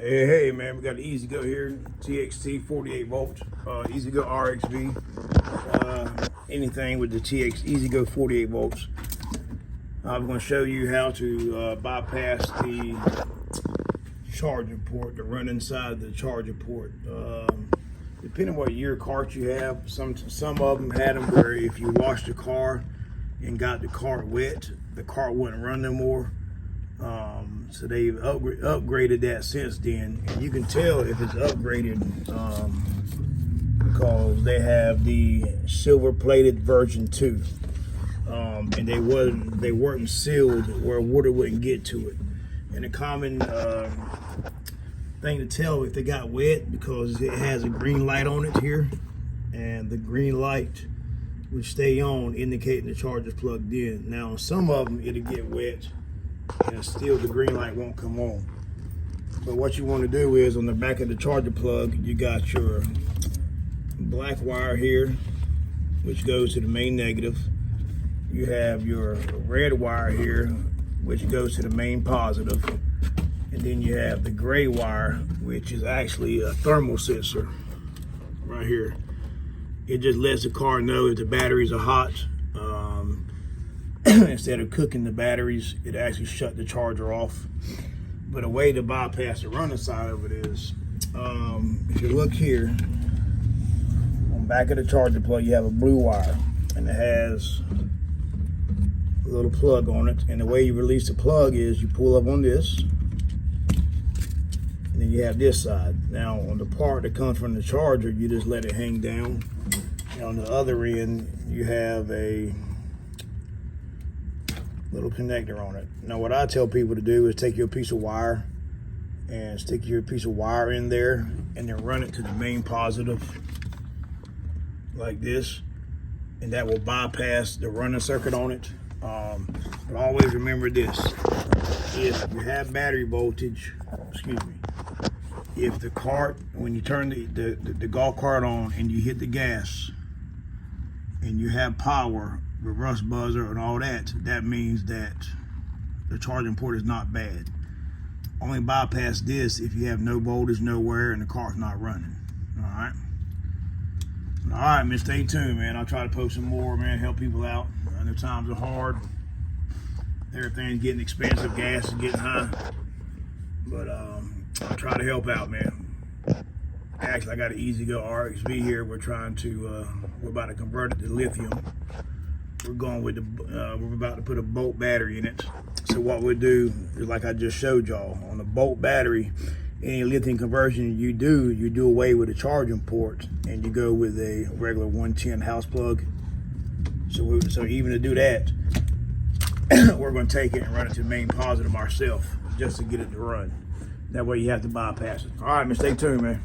Hey, man, we got the Ezgo here, TXT 48 volts, Ezgo RXV, anything with the Ezgo 48 volts. I'm going to show you how to bypass the charger port, the run inside the charger port. Depending on what year cart you have, some of them had them where if you washed the car and got the cart wet, the cart wouldn't run no more. So they've upgraded that since then, and you can tell if it's upgraded because they have the silver-plated version 2, and they weren't sealed where water wouldn't get to it. And a common thing to tell if they got wet, because it has a green light on it here, and the green light would stay on, indicating the charger's plugged in. Now, some of them it'll get wet, and still the green light won't come on. So what you want to do is, on the back of the charger plug, you got your black wire here, which goes to the main negative. You have your red wire here, which goes to the main positive. And then you have the gray wire, which is actually a thermal sensor right here. It just lets the car know if the batteries are hot. Instead of cooking the batteries, it actually shut the charger off. But a way to bypass the running side of it is, if you look here, on the back of the charger plug, you have a blue wire, and it has a little plug on it. And the way you release the plug is you pull up on this, and then you have this side. Now, on the part that comes from the charger, you just let it hang down. And on the other end, you have a little connector on it. Now, what I tell people to do is take your piece of wire and stick your piece of wire in there, and then run it to the main positive like this, and that will bypass the running circuit on it. But always remember this: if you have battery voltage, if the cart, when you turn the golf cart on and you hit the gas and you have power, the rust buzzer and all that, that means that the charging port is not bad. Only bypass this if you have no voltage nowhere and the car's not running. All right, man, stay tuned, man. I'll try to post some more, man, help people out. I know times are hard. Everything's getting expensive, gas is getting high. But I'll try to help out, man. Actually, I got an Ezgo RXV here. We're about to convert it to lithium. We're going with we're about to put a bolt battery in it. So what we'll do is, like I just showed y'all, on the bolt battery, any lithium conversion you do away with the charging port, and you go with a regular 110 house plug. So even to do that, we're going to take it and run it to main positive ourselves, just to get it to run. That way you have to bypass it. All right, man, stay tuned, man.